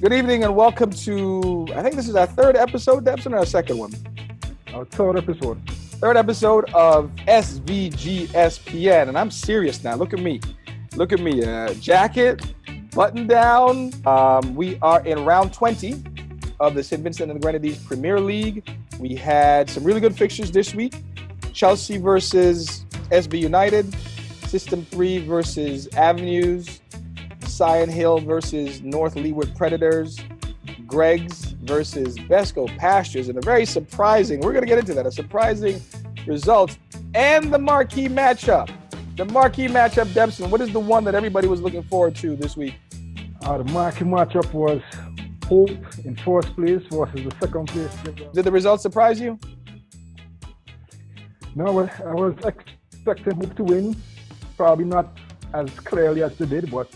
Good evening and welcome to, I think this is our third episode, Debson, or our second one? Our third episode. Third episode of SVGSPN. And I'm serious now. Look at me. Look at me. Jacket, button down. We are in round 20 of the St. Vincent and the Grenadines Premier League. We had some really good fixtures this week. Chelsea versus SB United. System3 versus Avenues. Sion Hill versus North Leeward Predators, Greg's versus Besco Pastures, and a very surprising, we're going to get into that, a surprising result, and the marquee matchup. The marquee matchup, Debson, what is the one that everybody was looking forward to this week? The marquee matchup was Hope in first place versus the second place. Did the results surprise you? No, I was expecting Hope to win, probably not as clearly as they did, but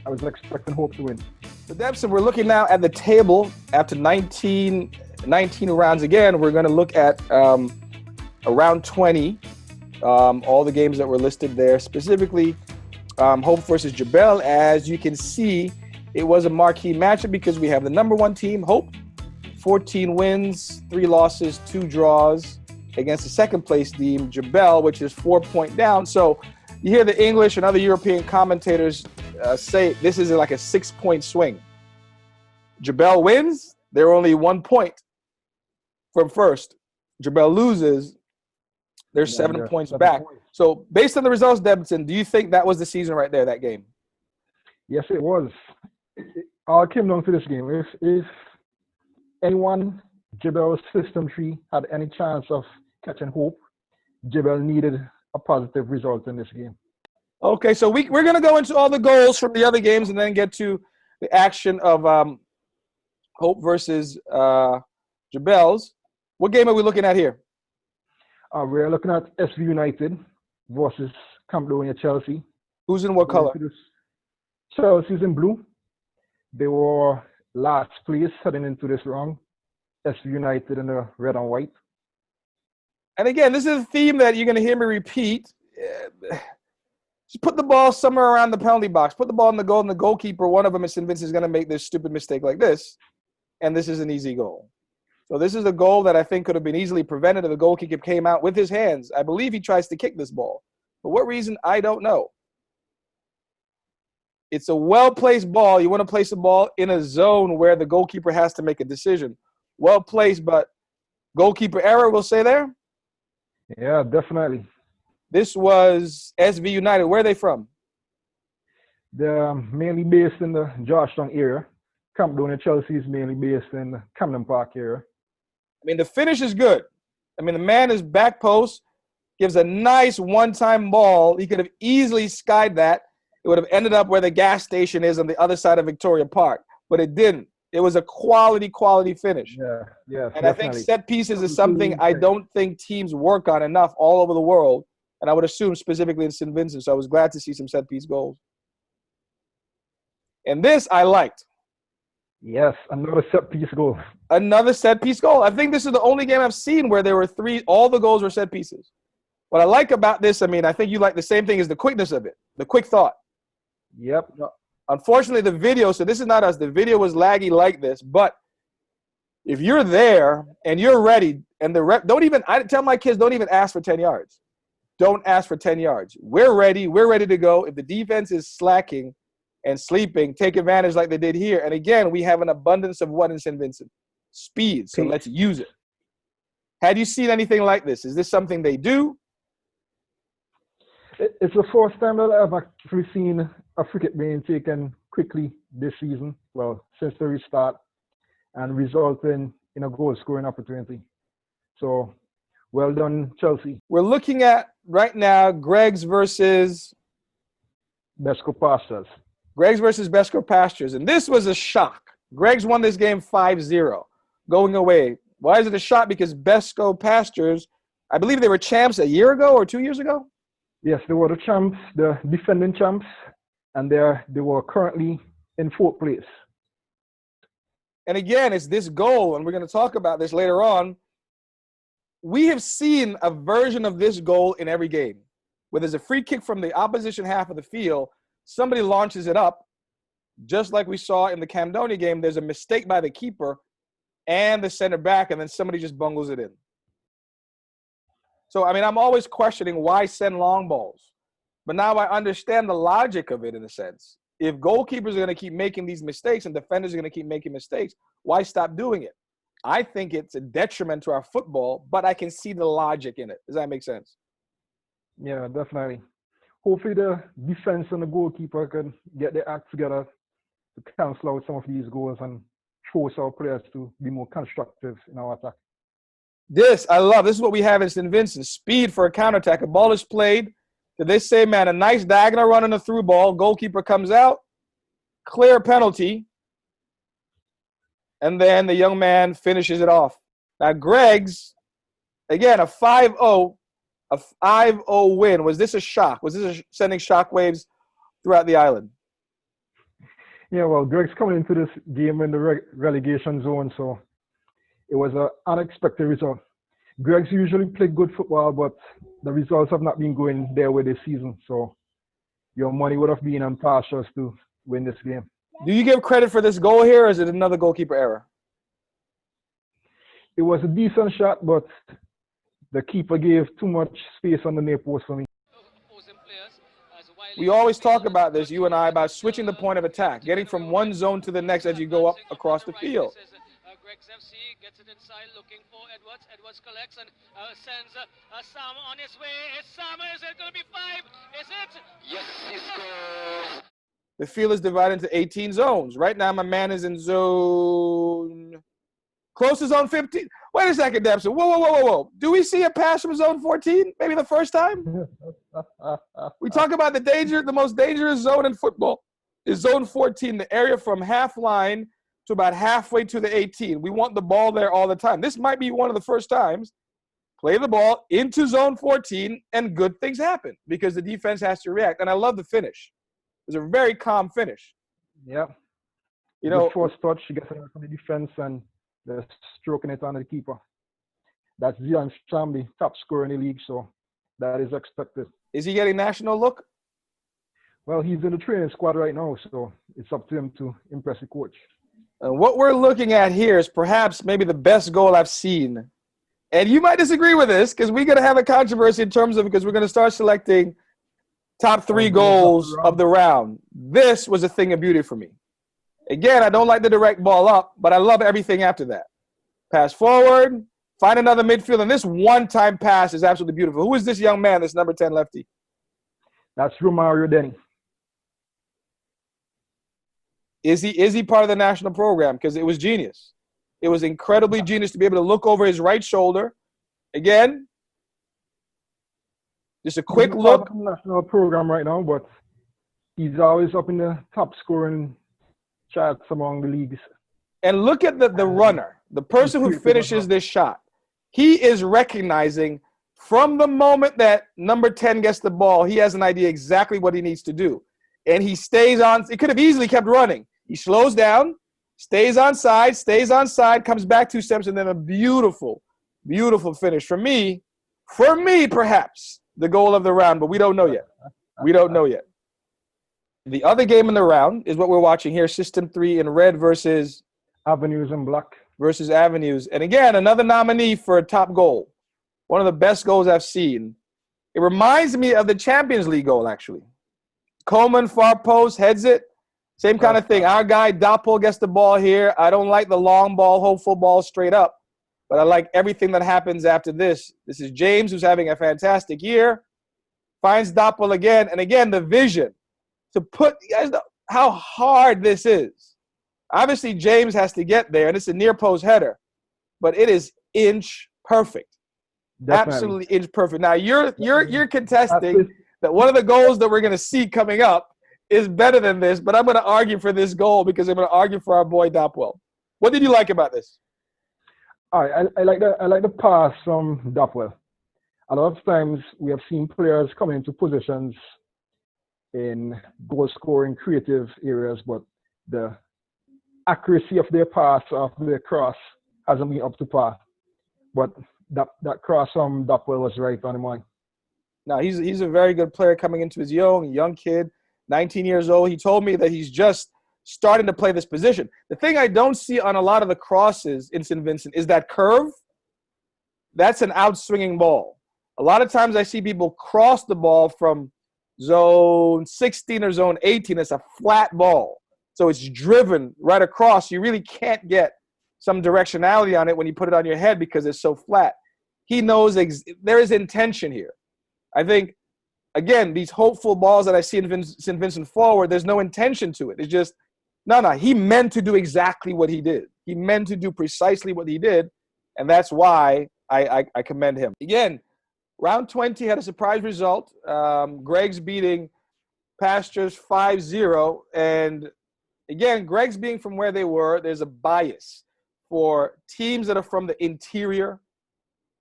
I was expecting Hope to win. So Debson, we're looking now at the table after 19 rounds. Again, we're going to look at round 20, all the games that were listed there. Specifically, Hope versus Jebelle. As you can see, it was a marquee matchup because we have the number one team, Hope, 14 wins, 3 losses, 2 draws, against the second place team, Jebelle, which is 4 point down. So you hear the English and other European commentators say this is like a 6-point swing. Jebelle wins, they're only 1 point from first. Jebelle loses, they're 7 points back. So based on the results, Debson, do you think that was the season right there, that game? Yes, it was. It all came down to this game. If anyone, Jebelle's System3, had any chance of catching Hope, Jebelle needed a positive result in this game. Okay, so we're going to go into all the goals from the other games and then get to the action of Hope versus Jebelle's. What game are we looking at here? We're looking at SV United versus Camp Chelsea. Who's in what color? Chelsea's in blue. They were last place heading into this round. SV United in the red and white. And again, this is a theme that you're going to hear me repeat. Just put the ball somewhere around the penalty box. Put the ball in the goal, and the goalkeeper, one of them is St. Vincent, is going to make this stupid mistake like this, and this is an easy goal. So this is a goal that I think could have been easily prevented if the goalkeeper came out with his hands. I believe he tries to kick this ball. For what reason, I don't know. It's a well-placed ball. You want to place the ball in a zone where the goalkeeper has to make a decision. Well-placed, but goalkeeper error, we'll say there? Yeah, definitely. This was SV United. Where are they from? They're mainly based in the Georgetown area. Camp Chelsea is mainly based in the Camden Park area. I mean, the finish is good. I mean, the man is back post, gives a nice one-time ball. He could have easily skied that. It would have ended up where the gas station is on the other side of Victoria Park, but it didn't. It was a quality finish. Yeah. And definitely. I think set pieces is something I don't think teams work on enough all over the world. And I would assume specifically in St. Vincent. So I was glad to see some set-piece goals. And this I liked. Yes, another set-piece goal. Another set-piece goal. I think this is the only game I've seen where there were 3, all the goals were set pieces. What I like about this, I mean, I think you like the same thing, is the quickness of it, the quick thought. Yep. Unfortunately, the video, so this is not us, the video was laggy like this, but if you're there and you're ready, and the rep, I tell my kids, don't even ask for 10 yards. Don't ask for 10 yards. We're ready to go. If the defense is slacking and sleeping, take advantage like they did here. And again, we have an abundance of what in St. Vincent? Speed. So let's use it. Had you seen anything like this? Is this something they do? It's the first time that I've actually seen a free kick being taken quickly this season, well, since the restart, and resulting in a goal-scoring opportunity. So, well done, Chelsea. We're looking at, right now, Greg's versus Besco Pastures. Greg's versus Besco Pastures. And this was a shock. Greg's won this game 5-0, going away. Why is it a shock? Because Besco Pastures, I believe they were champs a year ago or 2 years ago? Yes, they were the champs, the defending champs, and they were currently in 4th place. And again, it's this goal, and we're going to talk about this later on. We have seen a version of this goal in every game, where there's a free kick from the opposition half of the field, somebody launches it up, just like we saw in the Camdonia game, there's a mistake by the keeper and the center back, and then somebody just bungles it in. So, I mean, I'm always questioning why send long balls. But now I understand the logic of it in a sense. If goalkeepers are going to keep making these mistakes and defenders are going to keep making mistakes, why stop doing it? I think it's a detriment to our football, but I can see the logic in it. Does that make sense? Yeah, definitely. Hopefully the defense and the goalkeeper can get their act together to cancel out some of these goals and force our players to be more constructive in our attack. This, I love. This is what we have in St. Vincent. Speed for a counterattack. A ball is played to this same man. A nice diagonal run on a through ball. Goalkeeper comes out. Clear penalty. And then the young man finishes it off. Now, Greg's, again, a 5-0 win. Was this a shock? Was this sending shockwaves throughout the island? Yeah, well, Greg's coming into this game in the relegation zone, so it was an unexpected result. Greg's usually played good football, but the results have not been going their way this season, so your money would have been on Pastures to win this game. Do you give credit for this goal here, or is it another goalkeeper error? It was a decent shot, but the keeper gave too much space on the near post for me. We always talk about this, you and I, about switching the point of attack, getting from one zone to the next as you go up across the field. Greg's FC gets it inside, looking for Edwards. Edwards collects and sends Sam on his way. Is Sam, is it going to be 5? Is it? Yes, he scores. The field is divided into 18 zones. Right now, my man is in zone close to zone 15. Wait a second, Debson. Whoa. Do we see a pass from zone 14? Maybe the first time? We talk about the most dangerous zone in football is zone 14, the area from half line to about halfway to the 18. We want the ball there all the time. This might be one of the first times. Play the ball into zone 14, and good things happen because the defense has to react. And I love the finish. It was a very calm finish. Yeah. You know, the first touch, she gets it from the defense, and they're stroking it on the keeper. That's Zion Shambi, top scorer in the league, so that is expected. Is he getting national look? Well, he's in the training squad right now, so it's up to him to impress the coach. And what we're looking at here is perhaps maybe the best goal I've seen. And you might disagree with this because we're going to have a controversy in terms of because we're going to start selecting top 3 goals of the round. This was a thing of beauty for me. Again, I don't like the direct ball up, but I love everything after that. Pass forward, find another midfield, and this one-time pass is absolutely beautiful. Who is this young man, this number 10 lefty? That's Romario Denny. Is he part of the national program? Because it was genius. It was incredibly genius to be able to look over his right shoulder. Again, just a quick look. He's not national program right now, but he's always up in the top scoring charts among the leagues. And look at the runner, the person who finishes this shot. He is recognizing from the moment that number 10 gets the ball, he has an idea exactly what he needs to do. And he stays on. It could have easily kept running. He slows down, stays on side, comes back 2 steps, and then a beautiful, beautiful finish. For me, perhaps the goal of the round, but we don't know yet. The other game in the round is what we're watching here, System 3 in red versus Avenues in black. Versus Avenues. And again, another nominee for a top goal. One of the best goals I've seen. It reminds me of the Champions League goal, actually. Coleman, far post, heads it. Same kind of thing. Our guy, Doppel, gets the ball here. I don't like the long ball, hopeful ball straight up. But I like everything that happens after this. This is James, who's having a fantastic year. Finds Doppel again. And again, the vision. To put, you guys know how hard this is. Obviously, James has to get there, and it's a near post header. But it is inch perfect. Definitely. Absolutely inch perfect. Now, you're contesting that one of the goals that we're going to see coming up is better than this, but I'm going to argue for this goal because I'm going to argue for our boy Doppel. What did you like about this? All right, I like the pass from Doppel. A lot of times we have seen players come into positions in goal-scoring creative areas, but the accuracy of their pass, of their cross, hasn't been up to par. But that cross from Doppel was right on the money. Now, he's a very good player coming into his young kid, 19 years old. He told me that he's just starting to play this position. The thing I don't see on a lot of the crosses in St. Vincent is that curve. That's an outswinging ball. A lot of times I see people cross the ball from zone 16 or zone 18. It's a flat ball. So it's driven right across. You really can't get some directionality on it when you put it on your head because it's so flat. He knows there is intention here. I think, again, these hopeful balls that I see in St. Vincent forward, there's no intention to it. It's just, no, he meant to do exactly what he did. He meant to do precisely what he did, and that's why I commend him. Again, round 20 had a surprise result. Greg's beating Pastures 5-0, and again, Greg's being from where they were, there's a bias for teams that are from the interior,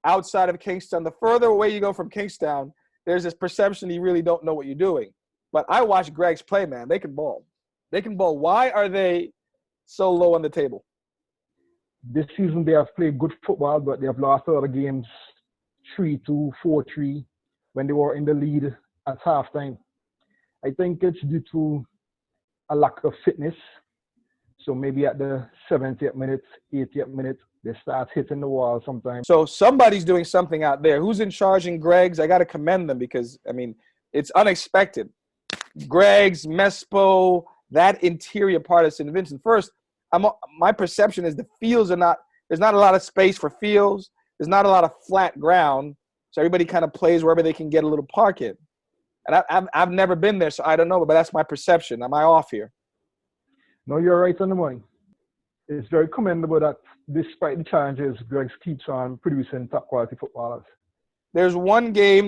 outside of Kingstown. The further away you go from Kingstown, there's this perception you really don't know what you're doing. But I watched Greg's play, man. They can ball. They can ball. Why are they so low on the table? This season they have played good football, but they have lost a lot of games 3-2, 4-3 when they were in the lead at halftime. I think it's due to a lack of fitness. So maybe at the 70th minute, 80th minute, they start hitting the wall sometimes. So somebody's doing something out there. Who's in charge in Greg's? I got to commend them because, I mean, it's unexpected. Greg's, Mespo, that interior part of St. Vincent. First, my perception is the fields are not – there's not a lot of space for fields. There's not a lot of flat ground. So everybody kind of plays wherever they can get a little park in. And I've never been there, so I don't know, but that's my perception. Am I off here? No, you're right on the money. It's very commendable that despite the challenges, Greg's keeps on producing top quality footballers. There's one game,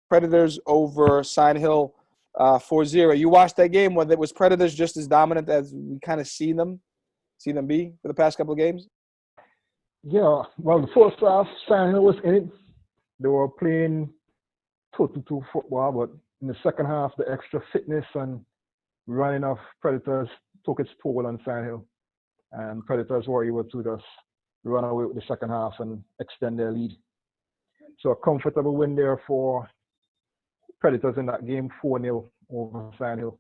Predators over Sign Hill 4-0. You watched that game when it was Predators just as dominant as we kind of see them be for the past couple of games? Yeah, well, the first half, Sign Hill was in it. They were playing 2-2 football, but in the second half, the extra fitness and running of Predators took its toll on Sign Hill. And Predators were able to just run away with the second half and extend their lead. So a comfortable win there for Predators in that game, 4-0 over Sign Hill.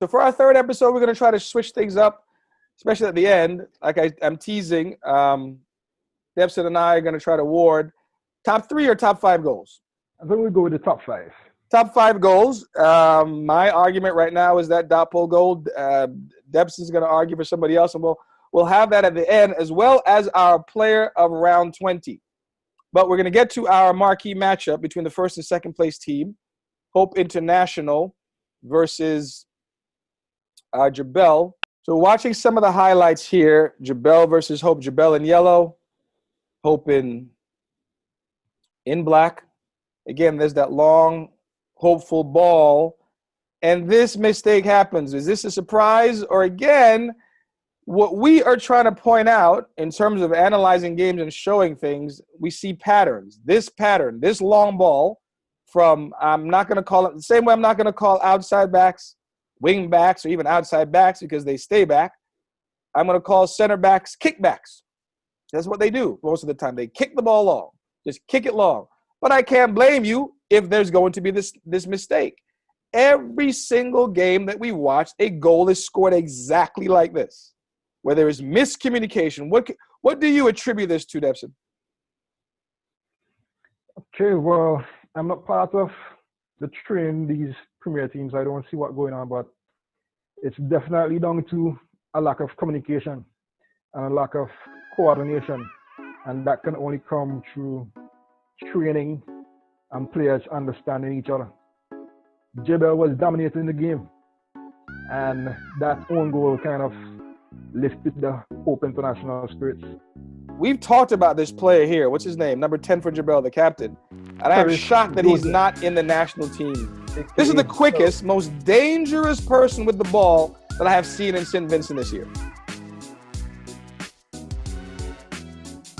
So for our third episode, we're going to try to switch things up, especially at the end. Like I'm teasing, Debson and I are going to try to award top 3 or top 5 goals. I think we'll go with the top 5. Top 5 goals. My argument right now is that dot pole goal. Debson's going to argue for somebody else, and we'll have that at the end, as well as our player of round 20. But we're going to get to our marquee matchup between the first and second place team, Hope International versus Jebelle. So watching some of the highlights here, Jebelle versus Hope. Jebelle in yellow, Hope in black. Again, there's that long, hopeful ball, and this mistake happens. Is this a surprise? Or again, what we are trying to point out in terms of analyzing games and showing things, we see patterns. This pattern, this long ball from, I'm not going to call it the same way I'm not going to call outside backs, wing backs, or even outside backs because they stay back. I'm going to call center backs kickbacks. That's what they do most of the time. They kick the ball long. Just kick it long. But I can't blame you if there's going to be this mistake. Every single game that we watch, a goal is scored exactly like this, where there is miscommunication. What do you attribute this to, Debson? Okay, well, I'm not part of the train these premier teams. I don't see what's going on, but it's definitely down to a lack of communication and a lack of coordination, and that can only come through training and players understanding each other. Jebelle was dominating the game, and that own goal kind of lifted the Hope International spirits. We've talked about this player here. What's his name? Number 10 for Jebelle, the captain. And I am shocked that he's not in the national team. This is the quickest, most dangerous person with the ball that I have seen in St. Vincent this year.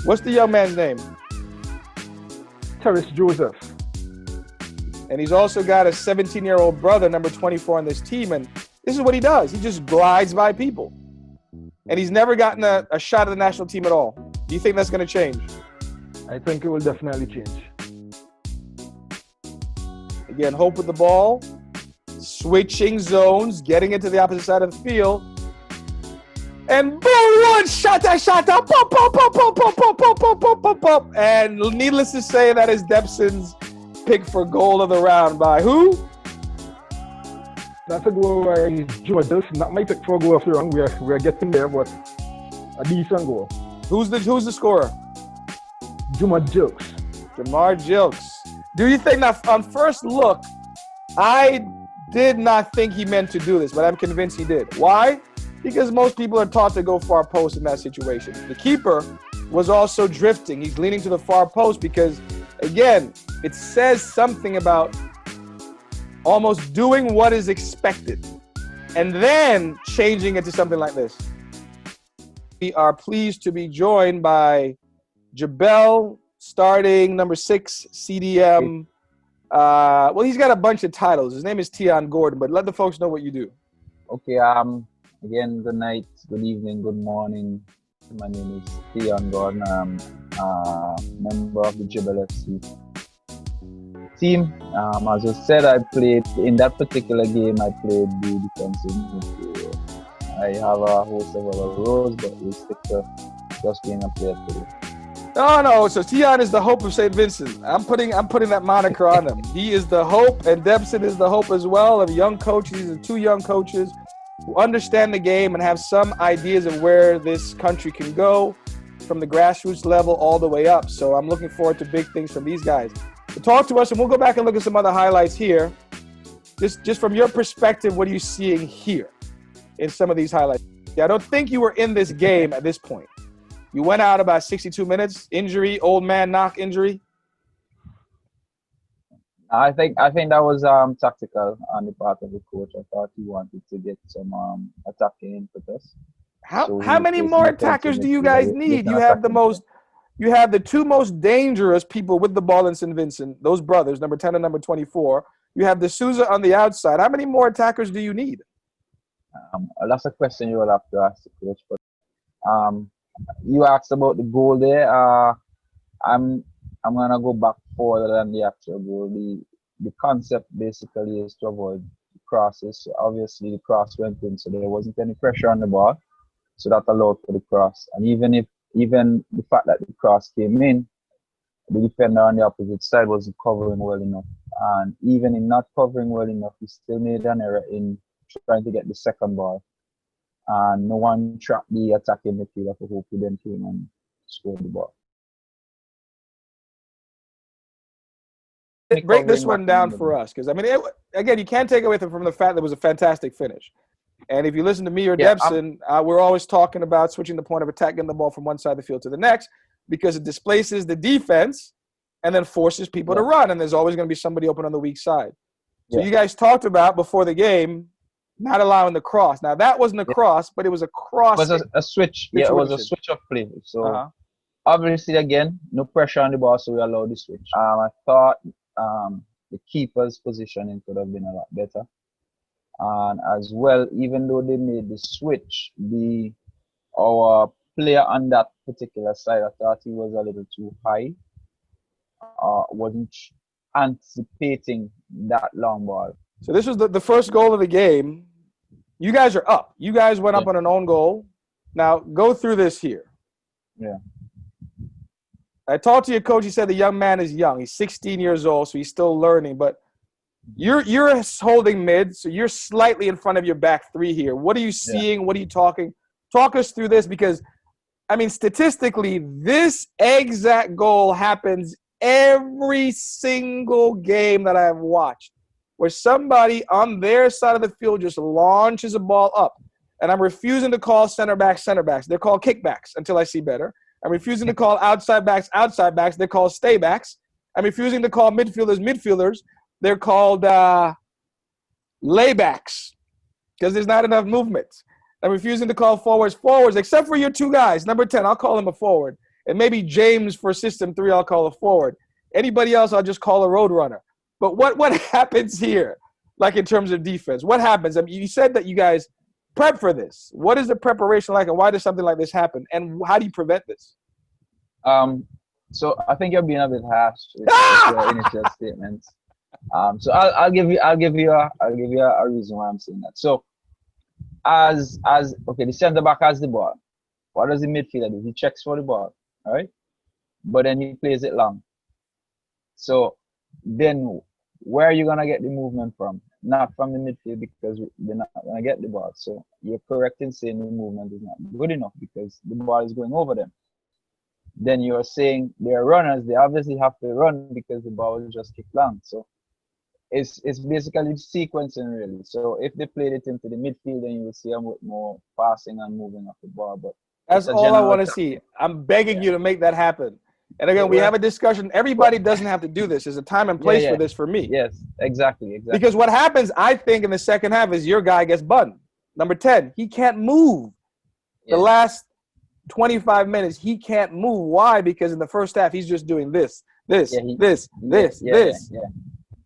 What's the young man's name? Terrace Joseph. And he's also got a 17-year-old brother, number 24 on this team. And this is what he does. He just glides by people. And he's never gotten a shot at the national team at all. Do you think that's going to change? I think it will definitely change. Again, Hope with the ball. switching zones, getting into the opposite side of the field. And boom, one shot, pop, pop, pop, pop, pop, pop, pop, pop, pop, pop. And needless to say, that is Debson's pick for goal of the round by who? That's a goal by George. Not my pick for a goal of the round. We're getting there, but a decent goal. Who's the scorer? Jamar Jokes. Jamar Jokes. Do you think that on first look, I did not think he meant to do this, but I'm convinced he did. Why? Because most people are taught to go far post in that situation. The keeper was also drifting. He's leaning to the far post because, again, it says something about almost doing what is expected and then changing it to something like this. We are pleased to be joined by Jebelle, starting number 6 CDM. Well, he's got a bunch of titles. His name is Tion Gordon, but let the folks know what you do. Okay, again, good night, good evening, good morning. My name is Tion Gordon. I'm a member of the Jebelle FC team. As I said, I played in that particular game. I played the defensive midfield. I have a host of other roles, but we stick to just being a player today. No. So Tion is the hope of St. Vincent. I'm putting that moniker on him. He is the hope, and Debson is the hope as well of young coaches. These are 2 young coaches who understand the game and have some ideas of where this country can go from the grassroots level all the way up. So I'm looking forward to big things from these guys. So talk to us, and we'll go back and look at some other highlights here. Just from your perspective, what are you seeing here in some of these highlights? I don't think you were in this game at this point. You went out about 62 minutes. Injury, old man knock injury. I think that was tactical on the part of the coach. I thought he wanted to get some attacking impetus. How many more attackers do you guys need? You have the 2 most dangerous people with the ball in St. Vincent, those brothers, number 10 and number 24. You have the Souza on the outside. How many more attackers do you need? That's a question you will have to ask the coach. But you asked about the goal there. I'm gonna go back further than the actual goal. The concept basically is to avoid crosses. So obviously the cross went in, so there wasn't any pressure on the ball. So that allowed for the cross. And even the fact that the cross came in, the defender on the opposite side wasn't covering well enough. And even in not covering well enough, he still made an error in trying to get the second ball. And no one trapped the attacking midfielder for who then came and scored the ball. Break this one down for us, because again, you can't take away from the fact that it was a fantastic finish. And if you listen to me or Debson, we're always talking about switching the point of attack, getting the ball from one side of the field to the next, because it displaces the defense and then forces people to run. And there's always going to be somebody open on the weak side. So you guys talked about before the game not allowing the cross. Now that wasn't a cross, but it was a cross. It was a switch. Yeah, it was a switch of play. So obviously, again, no pressure on the ball, so we allowed the switch. I thought the keeper's positioning could have been a lot better. And as well, even though they made the switch, our player on that particular side, I thought he was a little too high. Wasn't anticipating that long ball. So this was the first goal of the game. You guys are up. You guys went up on an own goal. Now go through this here. Yeah. I talked to your coach. He said the young man is young. He's 16 years old, so he's still learning. But you're holding mid, so you're slightly in front of your back 3 here. What are you seeing? What are you talking? Talk us through this, because, statistically, this exact goal happens every single game that I have watched, where somebody on their side of the field just launches a ball up. And I'm refusing to call center backs. They're called kickbacks until I see better. I'm refusing to call outside backs. They're called stay backs. I'm refusing to call midfielders. They're called laybacks, because there's not enough movement. I'm refusing to call forwards, except for your 2 guys. Number 10, I'll call him a forward. And maybe James for System 3, I'll call a forward. Anybody else, I'll just call a road runner. But what happens here, like in terms of defense? What happens? You said that you guys prep for this. What is the preparation like, and why does something like this happen? And how do you prevent this? So I think you're being a bit harsh with your initial statements. So I'll give you a reason why I'm saying that. So as okay, the centre back has the ball. What does the midfielder do? He checks for the ball, all right? But then he plays it long. So then where are you gonna get the movement from? Not from the midfield because they're not gonna get the ball. So you're correct in saying the movement is not good enough because the ball is going over them. Then you're saying they're runners, they obviously have to run because the ball is just kicked long. So it's basically sequencing really. So if they played it into the midfield, then you will see them with more passing and moving of the ball. But That's it's a all I general want to see. I'm begging yeah. you to make that happen. And again, we Well, have a discussion. Everybody doesn't have to do this. There's a time and yeah, place yeah. for this for me. Yes, exactly. Because what happens, I think, in the second half is your guy gets bunned. Number 10, he can't move. The Yeah, last 25 minutes, he can't move. Why? Because in the first half, he's just doing this, this, yeah, he, this, yeah, this, yeah, yeah, this. yeah.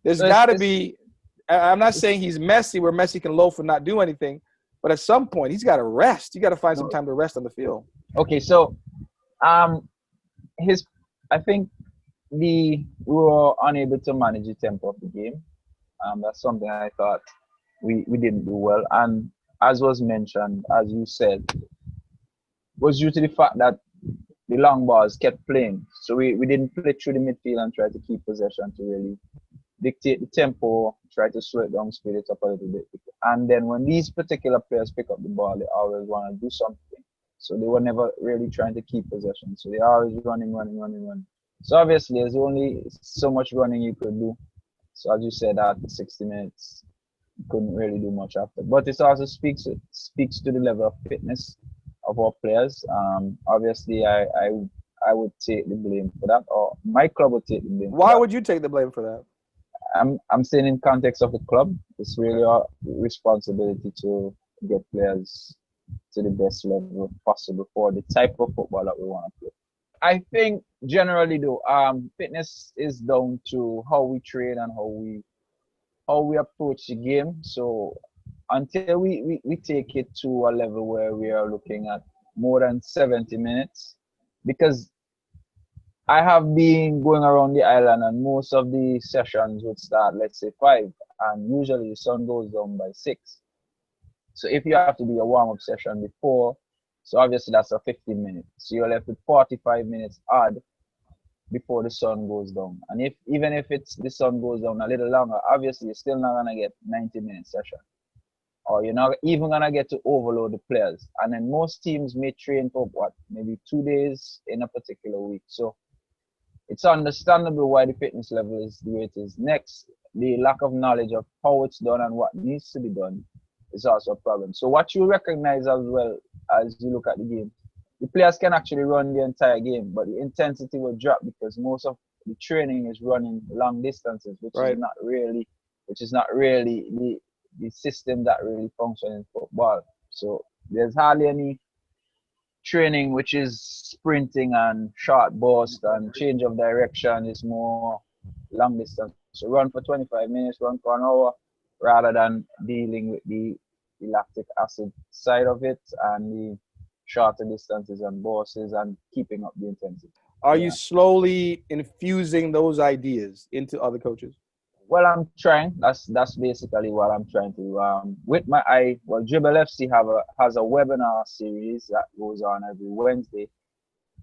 There's So got to it's be – I'm not it's saying he's Messi where Messi can loaf and not do anything. But at some point, he's got to rest. You got to find some no, time to rest on the field. okay. So um, his I think we were unable to manage the tempo of the game. That's something I thought we didn't do well. And as was mentioned, as you said, was due to the fact that the long balls kept playing. So we didn't play through the midfield and try to keep possession to really dictate the tempo, try to slow it down, speed it up a little bit. And then when these particular players pick up the ball, they always want to do something. So they were never really trying to keep possession. So they're always running. So obviously there's only so much running you could do. So as you said, after 60 minutes, you couldn't really do much after. But it also speaks to the level of fitness of our players. Obviously, I would take the blame for that, or my club would take the blame for Why that. would you take the blame for that? I'm saying in context of the club, it's Okay. really our responsibility to get players to the best level possible for the type of football that we want to play. I think generally though, fitness is down to how we train and how we approach the game. So until we take it to a level where we are looking at more than 70 minutes, because I have been going around the island and most of the sessions would start, let's say 5, and usually the sun goes down by 6. So if you have to do a warm-up session before, so obviously that's a 15 minutes. So you're left with 45 minutes odd before the sun goes down. And if even if it's the sun goes down a little longer, obviously you're still not gonna get 90-minute session. Or you're not even gonna get to overload the players. And then most teams may train for what, maybe 2 days in a particular week. So it's understandable why the fitness level is the way it is. Next, the lack of knowledge of how it's done and what needs to be done is also a problem. So what you recognize as well as you look at the game, the players can actually run the entire game, but the intensity will drop because most of the training is running long distances, Right. which is not really the system that really functions in football. So there's hardly any training which is sprinting and short burst and change of direction. Is more long distance. So run for 25 minutes, run for an hour, rather than dealing with the lactic acid side of it and the shorter distances and bursts and keeping up the intensity. Are you Yeah. slowly infusing those ideas into other coaches? Well, I'm trying. That's basically what I'm trying to do. With my eye, well, Jebelle FC has a webinar series that goes on every Wednesday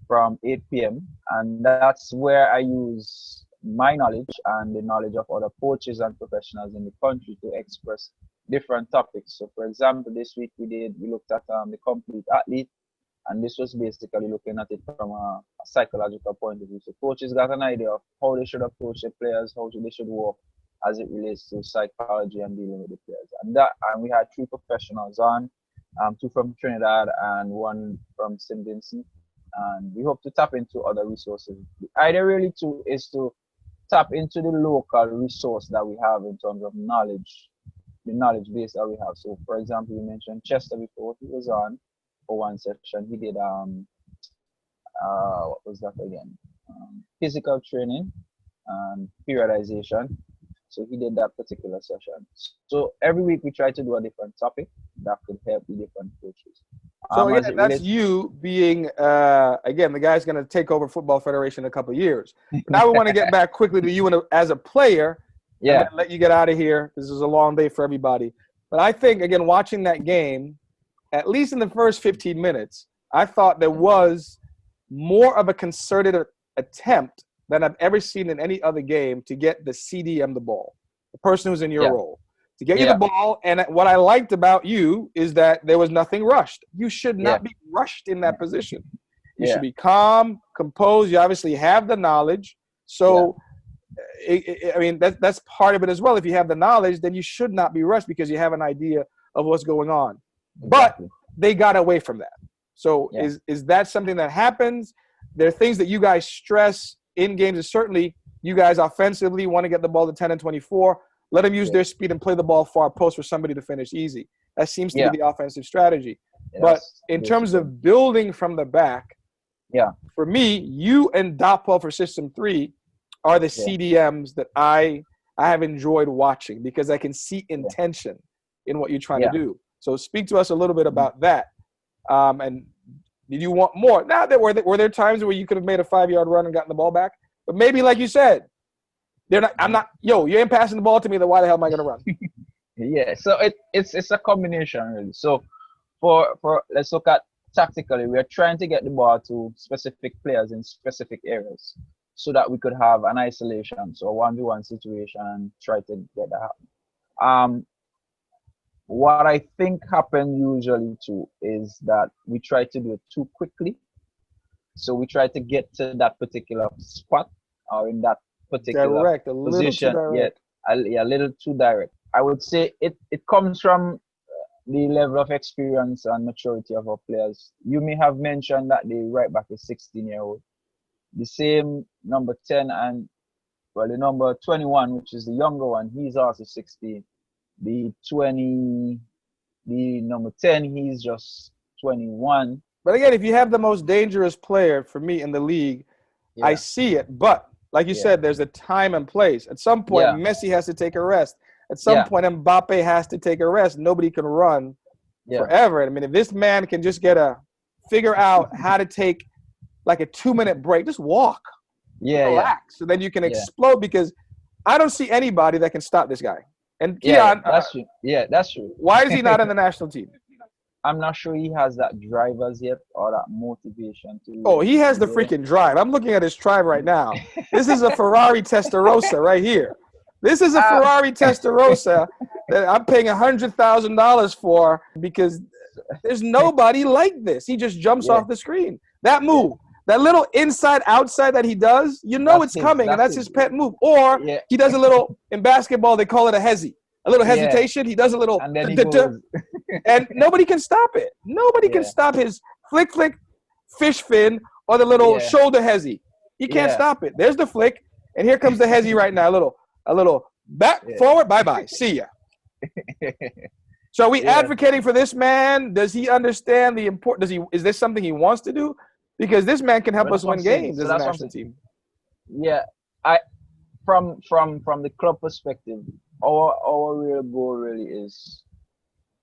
from 8 p.m. and that's where I use my knowledge and the knowledge of other coaches and professionals in the country to express different topics. So, for example, this week we looked at the complete athlete, and this was basically looking at it from a psychological point of view. So coaches got an idea of how they should approach their players, how they should work as it relates to psychology and dealing with the players. And we had 3 professionals on, 2 from Trinidad and 1 from St. Vincent. And we hope to tap into other resources. The idea really too is to tap into the local resource that we have in terms of knowledge, the knowledge base that we have. So for example, you mentioned Chester before. He was on for one session. He did what was that again? Physical training and periodization. So he did that particular session. So every week we try to do a different topic that could help the different coaches. So As again, it that's relates, you being again the guy's going to take over Football Federation in a couple of years. But now we want to get back quickly to you as a player. I'm Yeah. gonna let you get out of here. This is a long day for everybody. But I think, again, watching that game, at least in the first 15 minutes, I thought there was more of a concerted attempt than I've ever seen in any other game to get the CDM the ball, the person who's in your Yeah. role, to get you Yeah. the ball. And what I liked about you is that there was nothing rushed. You should not be rushed in that position. You should be calm, composed. You obviously have the knowledge. So, I mean, that's part of it as well. If you have the knowledge, then you should not be rushed because you have an idea of what's going on. Exactly. But they got away from that. So is that something that happens? There are things that you guys stress in games, and certainly you guys offensively want to get the ball to 10 and 24. Let them use their speed and play the ball far post for somebody to finish easy. That seems to be the offensive strategy. But in terms of building from the back, for me, you and Dapol for System 3 are the CDMs that I have enjoyed watching because I can see intention in what you're trying to do. So speak to us a little bit about that. And did you want more? Now, were there times where you could have made a 5-yard run and gotten the ball back? But maybe, like you said, you ain't passing the ball to me, then why the hell am I going to run? Yeah, so it's a combination really. So for let's look at tactically, we are trying to get the ball to specific players in specific areas so that we could have an isolation, so a 1v1 situation, and try to get that happen. What I think happens usually too is that we try to do it too quickly. So we try to get to that particular spot or in that particular position. A little too direct. I would say it comes from the level of experience and maturity of our players. You may have mentioned that the right back is 16-year-old. The same number 10 and the number 21, which is the younger one, he's also 16. The number 10, he's just 21. But again, if you have the most dangerous player for me in the league, I see it. But like you said, there's a time and place. At some point, Messi has to take a rest. At some point, Mbappe has to take a rest. Nobody can run forever. I mean, if this man can just figure out how to take like a 2-minute break, just walk, relax, so then you can explode. Because I don't see anybody that can stop this guy. And Keon, that's true. Yeah, that's true. Why is he not in the national team? I'm not sure he has that drive as yet or that motivation to. Oh, he has the freaking drive. I'm looking at his drive right now. This is a Ferrari Testarossa right here. This is a Ferrari Testarossa that I'm paying $100,000 for because there's nobody like this. He just jumps off the screen. That move, that little inside-outside that he does, it's coming, and that's his pet move. Or he does a little, in basketball, they call it a hezzy. A little hesitation. He does a little, and then he goes. And nobody can stop it. Nobody can stop his flick, fish fin, or the little shoulder hezzy. He can't stop it. There's the flick, and here comes the hezzy right now. A little back, forward, bye-bye. See ya. So are we advocating for this man? Does he understand the importance? Is this something he wants to do? Because this man can help us win games as a national team. Yeah, from the club perspective, our real goal really is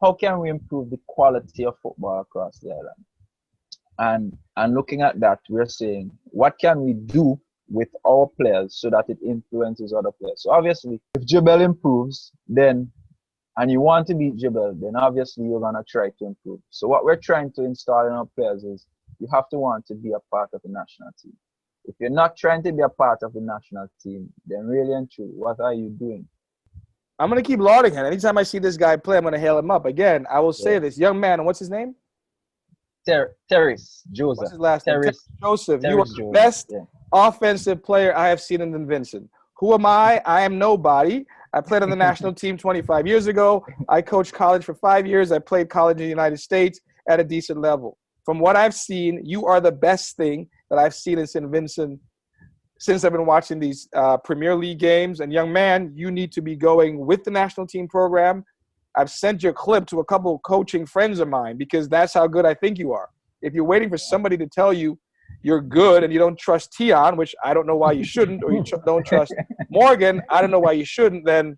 how can we improve the quality of football across the island? And looking at that, we're saying what can we do with our players so that it influences other players. So obviously, if Jebelle improves, and you want to beat Jebelle, then obviously you're gonna try to improve. So what we're trying to install in our players is you have to want to be a part of the national team. If you're not trying to be a part of the national team, then really and truly, what are you doing? I'm going to keep lauding him. Anytime I see this guy play, I'm going to hail him up. Again, I will say this. Young man, and what's his name? Terrace Joseph. What's his last name? Joseph. You are Joseph. the best offensive player I have seen in Vincent. Who am I? I am nobody. I played on the national team 25 years ago. I coached college for 5 years. I played college in the United States at a decent level. From what I've seen, you are the best thing that I've seen in St. Vincent since I've been watching these Premier League games. And young man, you need to be going with the national team program. I've sent your clip to a couple of coaching friends of mine because that's how good I think you are. If you're waiting for somebody to tell you you're good and you don't trust Tion, which I don't know why you shouldn't, or you don't trust Morgan, I don't know why you shouldn't, then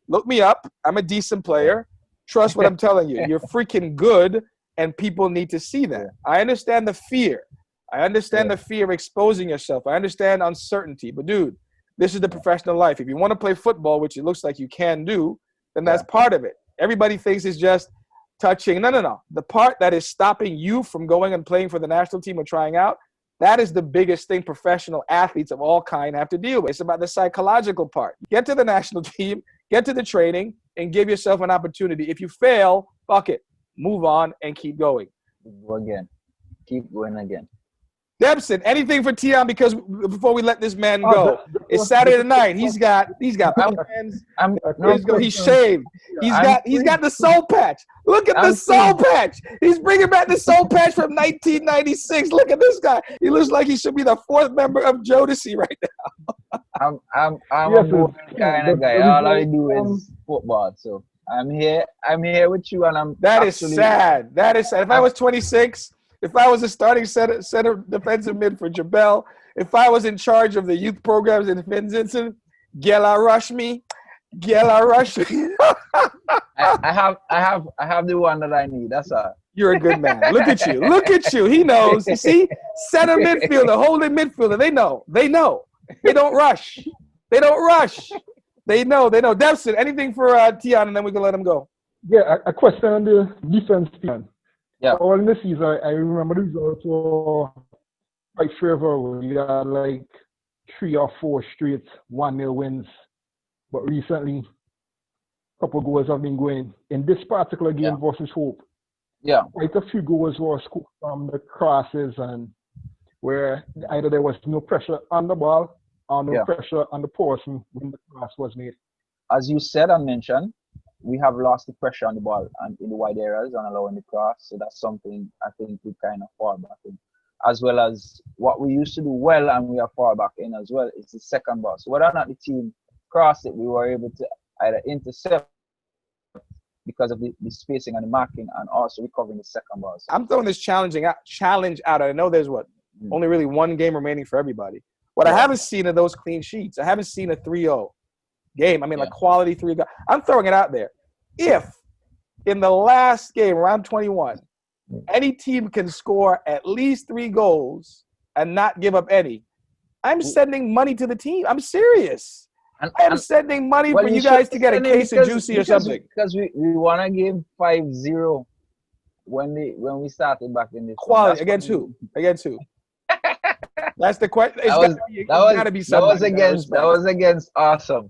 look me up. I'm a decent player. Trust what I'm telling you. You're freaking good, and people need to see that. I understand the fear. I understand the fear of exposing yourself. I understand uncertainty. But, dude, This is the professional life. If you want to play football, which it looks like you can do, then that's part of it. Everybody thinks it's just touching. No. The part that is stopping you from going and playing for the national team or trying out, that is the biggest thing professional athletes of all kind have to deal with. It's about the psychological part. Get to the national team, get to the training, and give yourself an opportunity. If you fail, fuck it. Move on and keep going. Go again. Keep going again. Debson, anything for Tion because before we let this man go, it's Saturday night. He's got plans. He's shaved. He's got the soul patch. Look at the soul patch. He's bringing back the soul patch from 1996. Look at this guy. He looks like he should be the fourth member of Jodeci right now. I'm a boring kind of guy. All I do is football. So I'm here with you, and I'm. That is sad. That is sad. If I was 26. If I was a starting center defensive mid for Jebelle, if I was in charge of the youth programs in Vincent, Gela rush me. I have the one that I need. That's all. You're a good man. Look at you. Look at you. He knows. You see, center midfielder, holding midfielder. They know. They don't rush. They know. Debson, anything for Tion, and then we can let him go. Yeah, a question on the defense team. Yeah. All in the season, I remember the results were quite favorable. We had like 3 or 4 straight 1-0 wins. But recently, a couple of goals have been going. In this particular game versus Hope, quite a few goals were scored from the crosses, and where either there was no pressure on the ball or no pressure on the person when the cross was made. As you said and mentioned, we have lost the pressure on the ball and in the wide areas and allowing the cross. So that's something I think we kind of fall back in. As well as what we used to do well and we have fall back in as well is the second ball. So whether or not the team crossed it, we were able to either intercept because of the spacing and the marking and also recovering the second ball. So I'm throwing this challenge out. I know there's only really one game remaining for everybody. What I haven't seen are those clean sheets. I haven't seen a 3-0. game. I mean, like quality 3. I'm throwing it out there. If in the last game, round 21, any team can score at least 3 goals and not give up any, I'm sending money to the team. I'm serious. I'm sending money for you guys to get a case of juicy or something. Because we won a game 5-0 when we started back in this. Quality against who? Against who? That's the question. That was against awesome.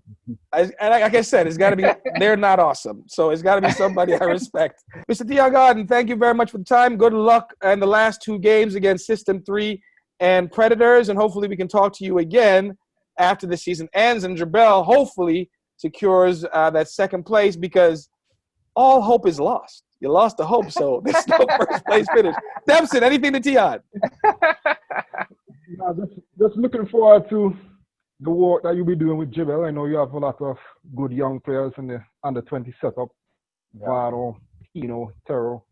And like I said, it's got to be. They're not awesome, so it's got to be somebody I respect. Mr. Tion Garden, thank you very much for the time. Good luck in the last 2 games against System3 and Predators, and hopefully we can talk to you again after the season ends. And Jebelle hopefully secures that second place because all hope is lost. You lost the hope, so there's no first place finish. Debson, anything to Tion? Just looking forward to the work that you'll be doing with Jebelle. I know you have a lot of good young players in the under-20 setup. Varo, Terro.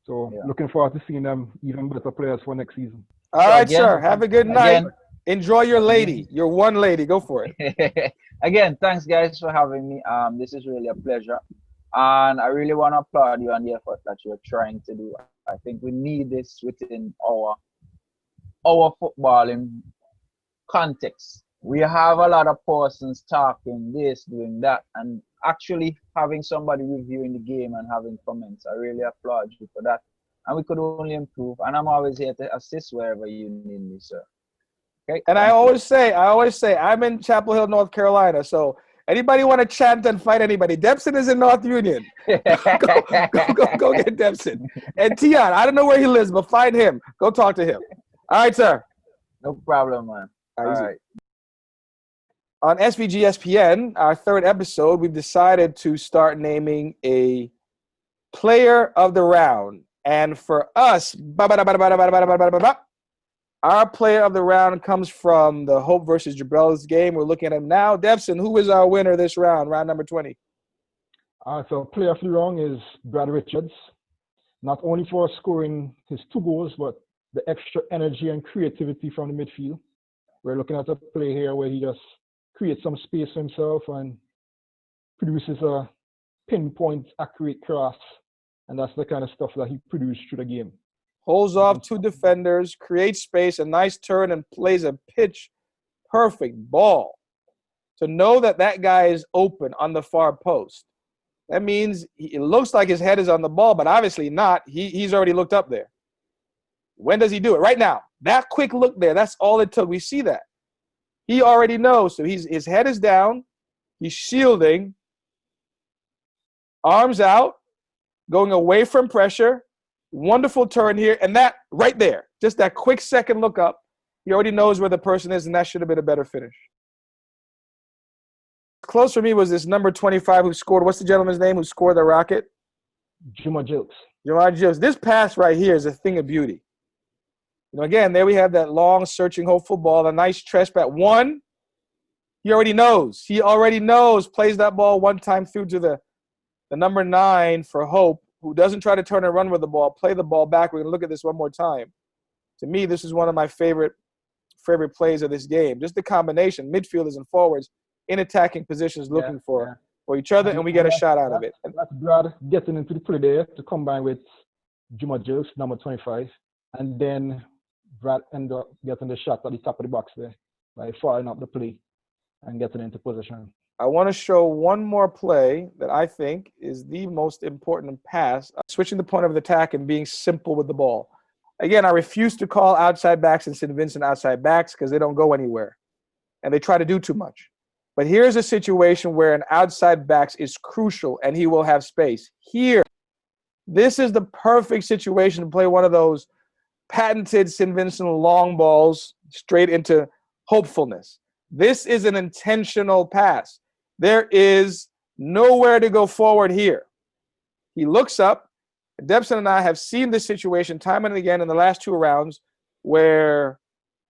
So looking forward to seeing them even better players for next season. All right, sir. Have a good night. Enjoy your lady. Your one lady. Go for it. Again, thanks, guys, for having me. This is really a pleasure. And I really want to applaud you on the effort that you're trying to do. I think we need this within our footballing context. We have a lot of persons talking this, doing that, and actually having somebody reviewing the game and having comments. I really applaud you for that. And we could only improve. And I'm always here to assist wherever you need me, sir. Okay. And I always say, I'm in Chapel Hill, North Carolina. So anybody want to chant and fight anybody? Debson is in North Union. go get Debson. And Tion, I don't know where he lives, but find him. Go talk to him. All right, sir. No problem, man. All right. On SVGSPN, our 3rd episode, we've decided to start naming a player of the round. And for us, our player of the round comes from the Hope versus Jebelle's game. We're looking at him now. Debson, who is our winner this round number 20? So player of the round is Brad Richards. Not only for scoring his 2 goals, but the extra energy and creativity from the midfield. We're looking at a play here where he just creates some space for himself and produces a pinpoint accurate cross. And that's the kind of stuff that he produced through the game. Holds off 2 defenders, creates space, a nice turn, and plays a pitch perfect ball. to know that that guy is open on the far post. That means it looks like his head is on the ball, but obviously not. He's already looked up there. When does he do it? Right now. That quick look there, that's all it took. We see that. He already knows. So his head is down. He's shielding. Arms out. Going away from pressure. Wonderful turn here. And that right there, just that quick second look up, he already knows where the person is, and that should have been a better finish. Close for me was this number 25 who scored. What's the gentleman's name who scored the rocket? Juma Jokes. Juma Jokes. This pass right here is a thing of beauty. Again, there we have that long, searching, hopeful ball, a nice trespass. One, he already knows. He already knows, plays that ball one time through to the number 9 for Hope, who doesn't try to turn and run with the ball, play the ball back. We're going to look at this one more time. To me, this is one of my favorite plays of this game. Just the combination, midfielders and forwards in attacking positions looking for each other, and we get a shot out of it. That's Brad getting into the play there to combine with Juma Jokes, number 25, and then Brad ended up getting the shot at the top of the box there by firing up the play and getting into position. I want to show one more play that I think is the most important pass, switching the point of attack and being simple with the ball. Again, I refuse to call outside backs and St. Vincent outside backs because they don't go anywhere, and they try to do too much. But here's a situation where an outside backs is crucial, and he will have space. Here, this is the perfect situation to play one of those patented St. Vincent long balls straight into hopefulness. This is an intentional pass. There is nowhere to go forward here. He looks up. Debson and I have seen this situation time and again in the last 2 rounds where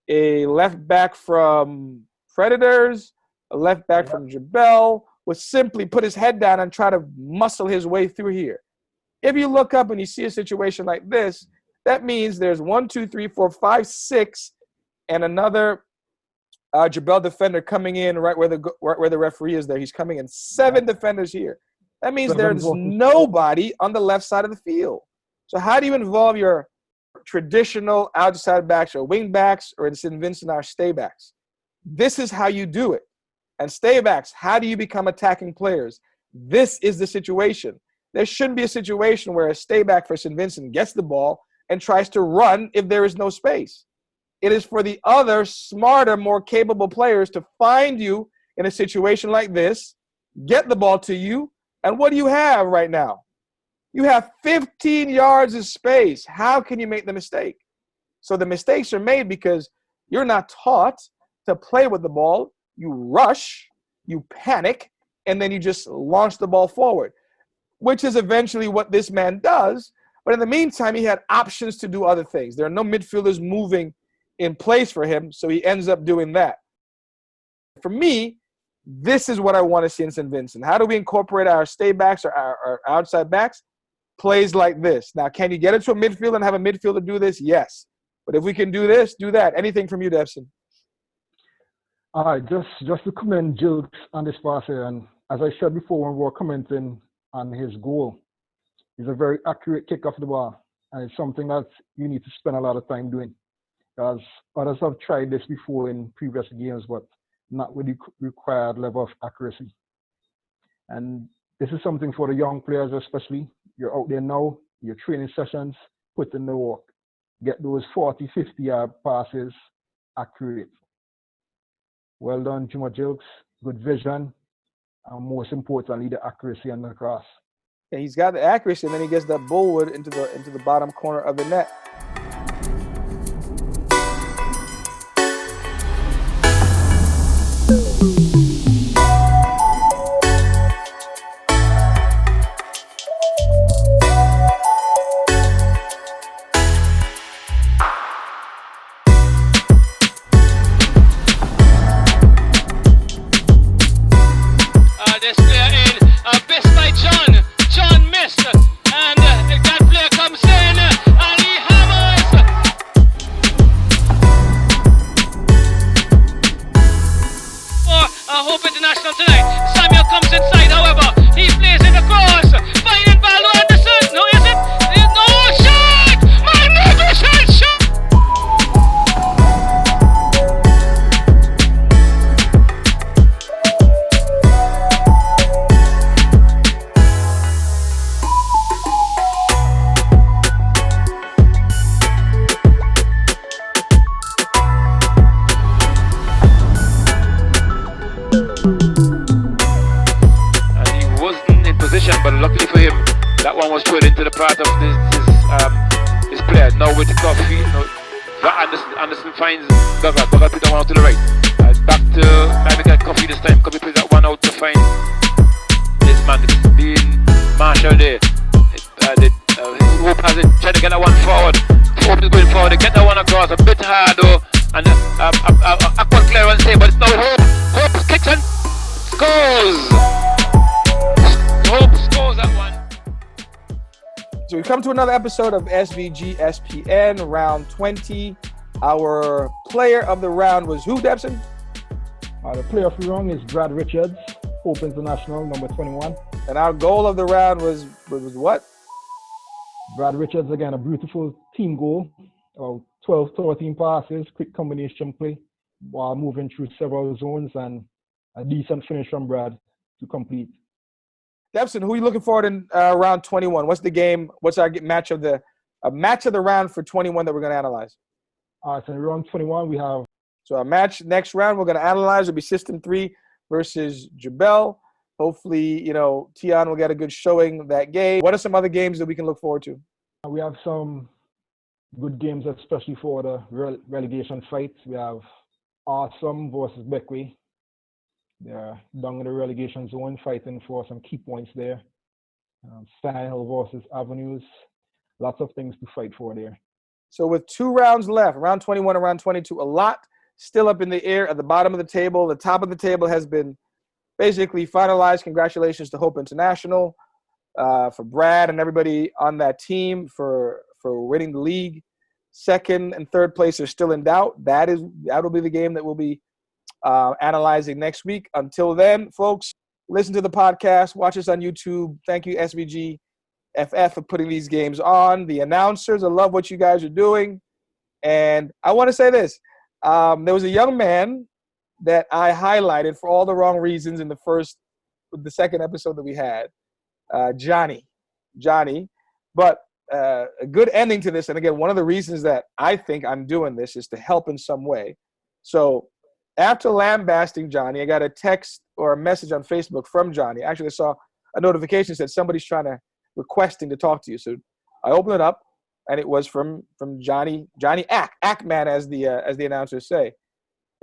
a left back from Predators, a left back from Jebelle would simply put his head down and try to muscle his way through here. If you look up and you see a situation like this, that means there's 1, 2, 3, 4, 5, 6, and another Jebelle defender coming in right where the referee is there. He's coming in 7 defenders here. That means there's nobody on the left side of the field. So how do you involve your traditional outside backs or wing backs, or in St. Vincent, our stay backs? This is how you do it. And stay backs, how do you become attacking players? This is the situation. There shouldn't be a situation where a stay back for St. Vincent gets the ball and tries to run if there is no space. It is for the other smarter, more capable players to find you in a situation like this, get the ball to you, and what do you have right now? You have 15 yards of space. How can you make the mistake? So the mistakes are made because you're not taught to play with the ball. You rush, you panic, and then you just launch the ball forward, which is eventually what this man does. But in the meantime, he had options to do other things. There are no midfielders moving in place for him, so he ends up doing that. For me, this is what I want to see in St. Vincent. How do we incorporate our stay backs or our outside backs? Plays like this. Now, can you get into a midfield and have a midfielder do this? Yes. But if we can do this, do that. Anything from you, Debson? All right, just to commend Jilks on this pass here, and as I said before when we were commenting on his goal, it's a very accurate kick off the ball, and it's something that you need to spend a lot of time doing, because others have tried this before in previous games, but not with the required level of accuracy. And this is something for the young players especially. You're out there now, your training sessions, put in the work. Get those 40, 50-yard passes accurate. Well done, Juma Jokes. Good vision. And most importantly, the accuracy on the cross. Yeah, he's got the accuracy, and then he gets that bullwood into the bottom corner of the net. This player in, missed by John. John missed, and that player comes in, and he hammers. almost put into the part of this player. Now with the coffee, Anderson finds Bugger put that one out to the right. Back to maybe get coffee this time. Coffee put that one out to find this man being Marshall there. Hope has it, trying to get that one forward. Hope is going forward, they get that one across, a bit hard though. And I can't clearance here, but it's now Hope. Hope kicks and scores! Hope scores that one. So we come to another episode of SVGSPN, round 20. Our player of the round was who, Debson? The player of the round is Brad Richards, Hope International, number 21. And our goal of the round was what? Brad Richards, again, a beautiful team goal. 12-13 passes, quick combination play while moving through several zones, and a decent finish from Brad to complete. Debson, who are you looking forward in round 21? What's the game? What's our match of the round for 21 that we're going to analyze? So in round 21, we have... So our match next round we're going to analyze will be System3 versus Jebelle. Hopefully, Tian will get a good showing of that game. What are some other games that we can look forward to? We have some good games, especially for the relegation fight. We have Awesome versus Beckway. They're down in the relegation zone, fighting for some key points there. Hill versus Avenues. Lots of things to fight for there. So with 2 rounds left, round 21 and round 22, a lot still up in the air at the bottom of the table. The top of the table has been basically finalized. Congratulations to Hope International, for Brad and everybody on that team for winning the league. Second and third place are still in doubt. That'll be the game that we'll be analyzing next week. Until then, folks, listen to the podcast. Watch us on YouTube. Thank you, SVGFF, for putting these games on. The announcers, I love what you guys are doing. And I want to say this. There was a young man that I highlighted for all the wrong reasons in the second episode that we had, Johnny. But a good ending to this, and again, one of the reasons that I think I'm doing this is to help in some way. So after lambasting Johnny, I got a text or a message on Facebook from Johnny. Actually, I saw a notification that said somebody's requesting to talk to you. So I opened it up, and it was from Johnny Ackman, as the announcers say.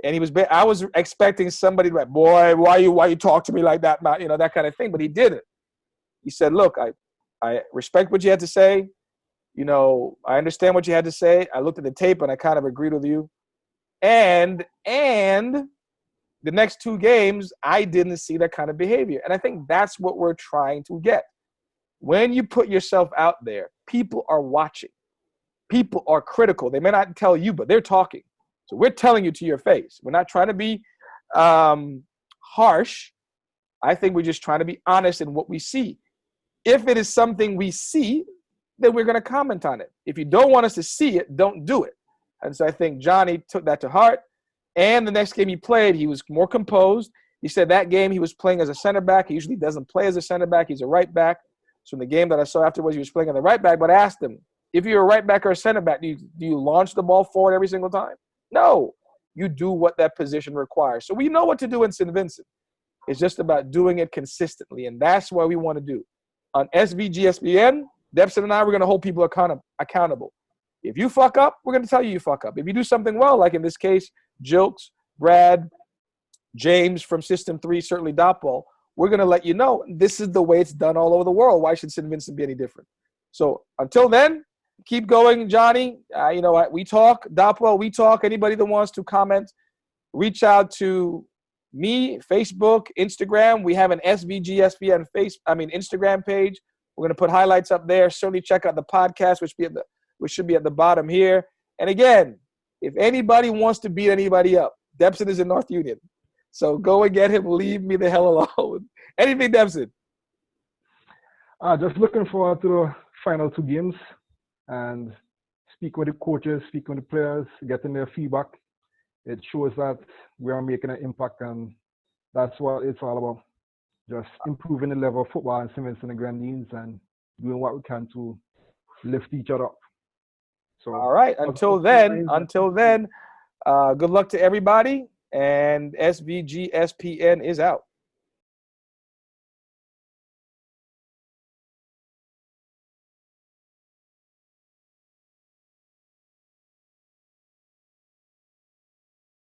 And I was expecting somebody like, boy, why you talk to me like that, that kind of thing. But he didn't. He said, look, I respect what you had to say. I understand what you had to say. I looked at the tape and I kind of agreed with you. And the next 2 games, I didn't see that kind of behavior. And I think that's what we're trying to get. When you put yourself out there, people are watching. People are critical. They may not tell you, but they're talking. So we're telling you to your face. We're not trying to be harsh. I think we're just trying to be honest in what we see. If it is something we see, then we're going to comment on it. If you don't want us to see it, don't do it. And so I think Johnny took that to heart. And the next game he played, he was more composed. He said that game he was playing as a center back. He usually doesn't play as a center back. He's a right back. So in the game that I saw afterwards, he was playing on the right back. But I asked him, if you're a right back or a center back, do you launch the ball forward every single time? No. You do what that position requires. So we know what to do in St. Vincent. It's just about doing it consistently. And that's what we want to do. On SVGSPN, Debson and I, we're going to hold people accountable. If you fuck up, we're going to tell you fuck up. If you do something well, like in this case, Jokes, Brad, James from System3, certainly Dotball, we're going to let you know this is the way it's done all over the world. Why should St. Vincent be any different? So until then, keep going, Johnny. We talk. Dotball, we talk. Anybody that wants to comment, reach out to me, Facebook, Instagram. We have an SVGSPN Instagram page. We're going to put highlights up there. Certainly check out the podcast, which should be at the bottom here. And again, if anybody wants to beat anybody up, Debson is in North Union. So go and get him. Leave me the hell alone. Anything, Debson? Just looking forward to the final 2 games and speaking with the coaches, speaking with the players, getting their feedback. It shows that we are making an impact, and that's what it's all about. Just improving the level of football in St. Vincent and Grenadines and doing what we can to lift each other up. So, all right. Until then, good luck to everybody. And SVGSPN is out.